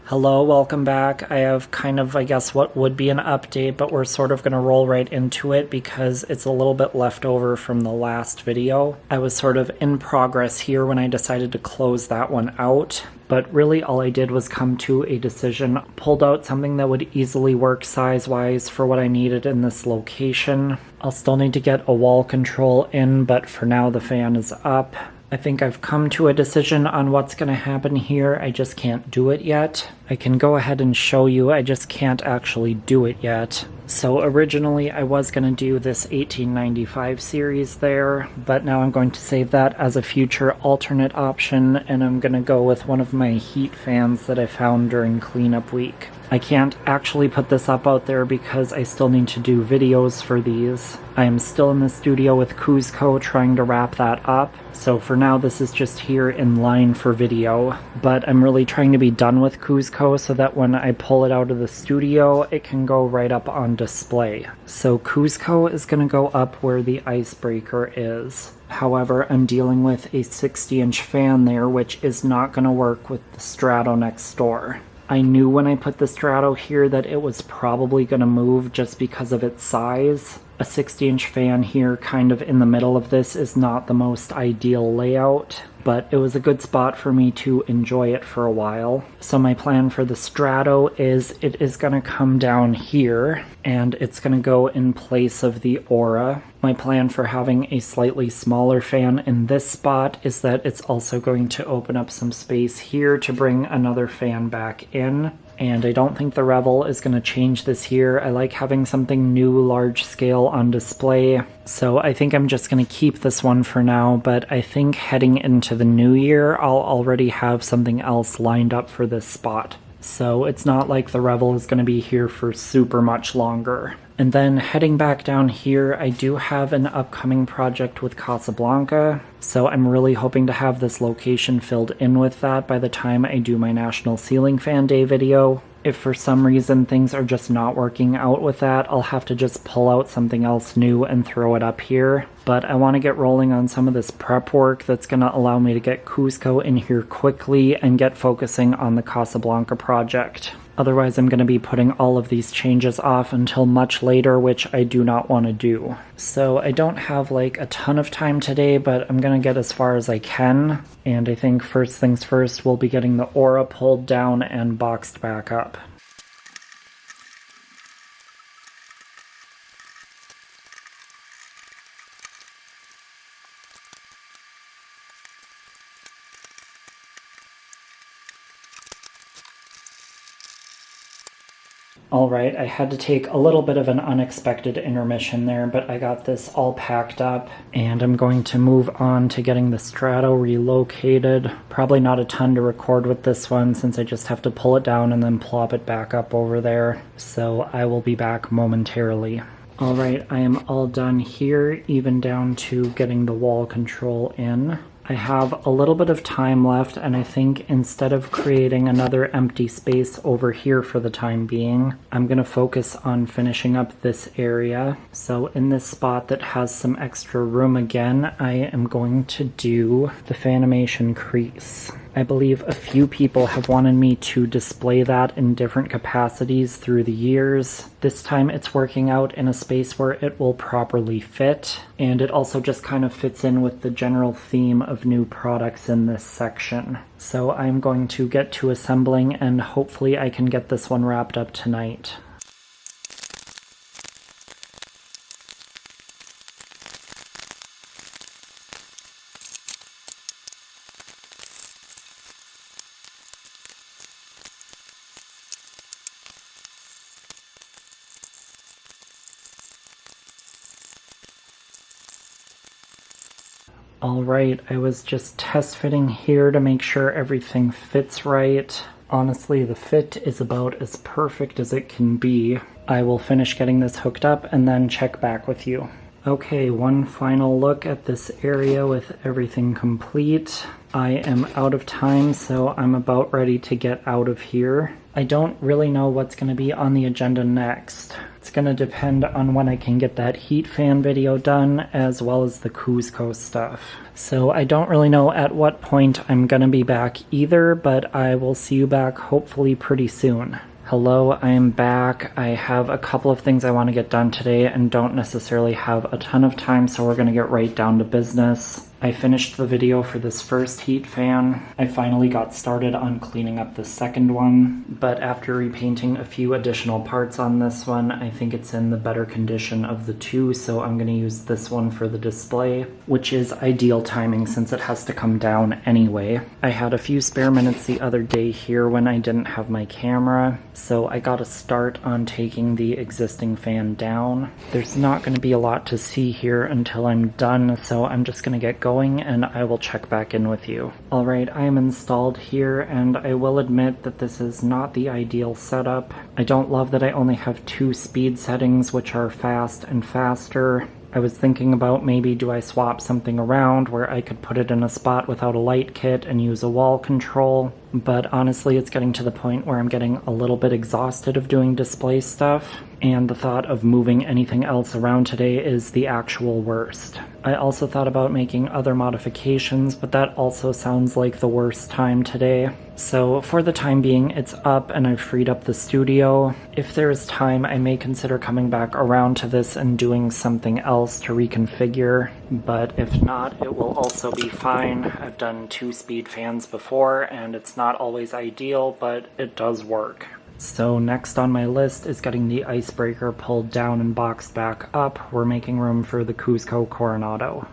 Hello, welcome back. I have kind of, I guess, what would be an update, but we're sort of going to roll right into it because it's a little bit left over from the last video. I was sort of in progress here when I decided to close that one out, but really all I did was come to a decision, pulled out something that would easily work size-wise for what I needed in this location. I'll still need to get a wall control in, but for now the fan is up. I think I've come to a decision on what's going to happen here. I just can't do it yet. I can go ahead and show you, I just can't actually do it yet. So originally I was going to do this 1895 series there, but now I'm going to save that as a future alternate option, and I'm going to go with one of my heat fans that I found during cleanup week. I can't actually put this up out there because I still need to do videos for these. I am still in the studio with Cuzco trying to wrap that up, so for now this is just here in line for video, but I'm really trying to be done with Cuzco so that when I pull it out of the studio, it can go right up on display. So Cuzco is going to go up where the icebreaker is. However, I'm dealing with a 60-inch fan there, which is not going to work with the Strato next door. I knew when I put the Strato here that it was probably going to move just because of its size. A 60-inch fan here kind of in the middle of this is not the most ideal layout, but it was a good spot for me to enjoy it for a while. So my plan for the Strato is it is going to come down here and it's going to go in place of the Aura. My plan for having a slightly smaller fan in this spot is that it's also going to open up some space here to bring another fan back in. And I don't think the Revel is going to change this here. I like having something new, large scale on display. So I think I'm just going to keep this one for now, but I think heading into the new year, I'll already have something else lined up for this spot. So it's not like the Revel is going to be here for super much longer. And then heading back down here, I do have an upcoming project with Casablanca, so I'm really hoping to have this location filled in with that by the time I do my National Ceiling Fan Day video. If for some reason things are just not working out with that, I'll have to just pull out something else new and throw it up here. But I want to get rolling on some of this prep work that's going to allow me to get Cuzco in here quickly and get focusing on the Casablanca project. Otherwise, I'm going to be putting all of these changes off until much later, which I do not want to do. So I don't have like a ton of time today, but I'm going to get as far as I can. And I think first things first, we'll be getting the Aura pulled down and boxed back up. Alright, I had to take a little bit of an unexpected intermission there, but I got this all packed up, and I'm going to move on to getting the Strato relocated. Probably not a ton to record with this one, since I just have to pull it down and then plop it back up over there, so I will be back momentarily. Alright, I am all done here, even down to getting the wall control in. I have a little bit of time left, and I think instead of creating another empty space over here for the time being, I'm going to focus on finishing up this area. So in this spot that has some extra room again, I am going to do the Fanimation crease. I believe a few people have wanted me to display that in different capacities through the years. This time it's working out in a space where it will properly fit, and it also just kind of fits in with the general theme of new products in this section. So I'm going to get to assembling, and hopefully I can get this one wrapped up tonight. Alright, I was just test fitting here to make sure everything fits right. Honestly, the fit is about as perfect as it can be. I will finish getting this hooked up and then check back with you. Okay, one final look at this area with everything complete. I am out of time, so I'm about ready to get out of here. I don't really know what's going to be on the agenda next. It's going to depend on when I can get that heat fan video done, as well as the Cusco stuff. So I don't really know at what point I'm going to be back either, but I will see you back hopefully pretty soon. Hello, I am back. I have a couple of things I want to get done today and don't necessarily have a ton of time, so we're going to get right down to business. I finished the video for this first heat fan. I finally got started on cleaning up the second one, but after repainting a few additional parts on this one, I think it's in the better condition of the two, so I'm going to use this one for the display, which is ideal timing since it has to come down anyway. I had a few spare minutes the other day here when I didn't have my camera, so I got a start on taking the existing fan down. There's not going to be a lot to see here until I'm done, so I'm just going to get going and I will check back in with you. Alright, I am installed here and I will admit that this is not the ideal setup. I don't love that I only have two speed settings, which are fast and faster. I was thinking about maybe do I swap something around where I could put it in a spot without a light kit and use a wall control, but honestly it's getting to the point where I'm getting a little bit exhausted of doing display stuff, and the thought of moving anything else around today is the actual worst. I also thought about making other modifications, but that also sounds like the worst time today. So for the time being, it's up and I've freed up the studio. If there is time, I may consider coming back around to this and doing something else to reconfigure, but if not, it will also be fine. I've done 2 speed fans before and it's not always ideal, but it does work. So next on my list is getting the icebreaker pulled down and boxed back up. We're making room for the Cusco Coronado.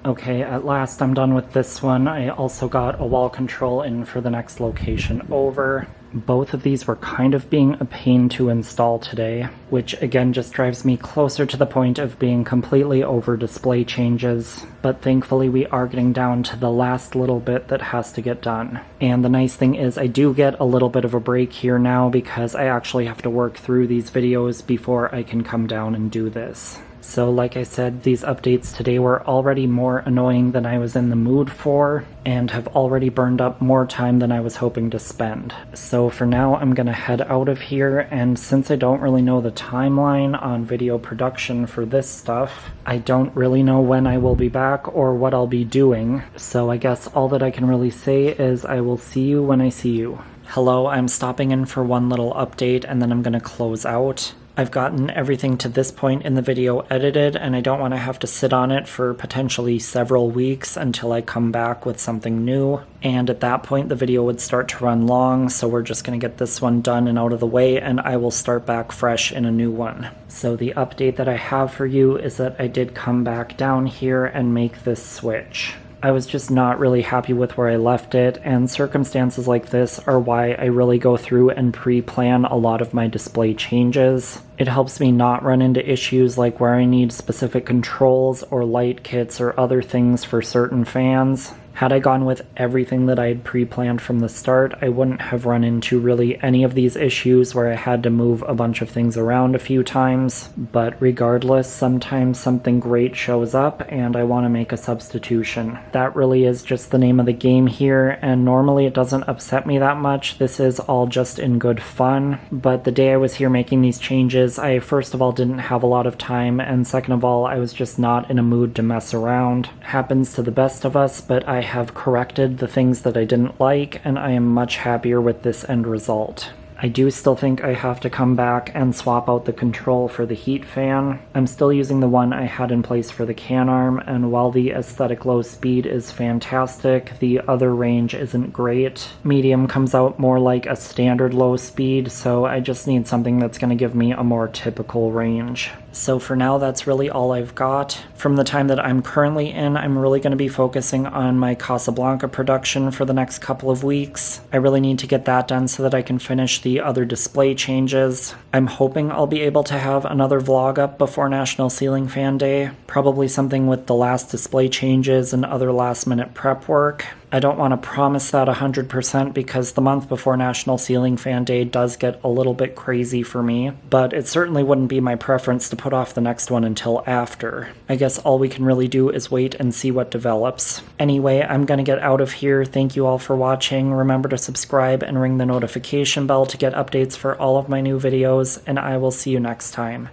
Okay, at last I'm done with this one. I also got a wall control in for the next location over. Both of these were kind of being a pain to install today, which again just drives me closer to the point of being completely over display changes, but thankfully we are getting down to the last little bit that has to get done. And the nice thing is I do get a little bit of a break here now because I actually have to work through these videos before I can come down and do this. So like I said, these updates today were already more annoying than I was in the mood for, and have already burned up more time than I was hoping to spend. So for now, I'm gonna head out of here, and since I don't really know the timeline on video production for this stuff, I don't really know when I will be back or what I'll be doing. So I guess all that I can really say is I will see you when I see you. Hello, I'm stopping in for one little update and then I'm gonna close out. I've gotten everything to this point in the video edited, and I don't want to have to sit on it for potentially several weeks until I come back with something new. And at that point, the video would start to run long, so we're just going to get this one done and out of the way, and I will start back fresh in a new one. So the update that I have for you is that I did come back down here and make this switch. I was just not really happy with where I left it, and circumstances like this are why I really go through and pre-plan a lot of my display changes. It helps me not run into issues like where I need specific controls or light kits or other things for certain fans. Had I gone with everything that I had pre-planned from the start, I wouldn't have run into really any of these issues where I had to move a bunch of things around a few times. But regardless, sometimes something great shows up and I want to make a substitution. That really is just the name of the game here, and normally it doesn't upset me that much. This is all just in good fun. But the day I was here making these changes, I first of all didn't have a lot of time, and second of all, I was just not in a mood to mess around. Happens to the best of us, but I have corrected the things that I didn't like, and I am much happier with this end result. I do still think I have to come back and swap out the control for the heat fan. I'm still using the one I had in place for the can arm, and while the aesthetic low speed is fantastic, the other range isn't great. Medium comes out more like a standard low speed, so I just need something that's going to give me a more typical range. So for now, that's really all I've got. From the time that I'm currently in, I'm really going to be focusing on my Casablanca production for the next couple of weeks. I really need to get that done so that I can finish the other display changes. I'm hoping I'll be able to have another vlog up before National Ceiling Fan Day, probably something with the last display changes and other last minute prep work. I don't want to promise that 100% because the month before National Ceiling Fan Day does get a little bit crazy for me, but it certainly wouldn't be my preference to put off the next one until after. I guess all we can really do is wait and see what develops. Anyway, I'm going to get out of here. Thank you all for watching. Remember to subscribe and ring the notification bell to get updates for all of my new videos, and I will see you next time.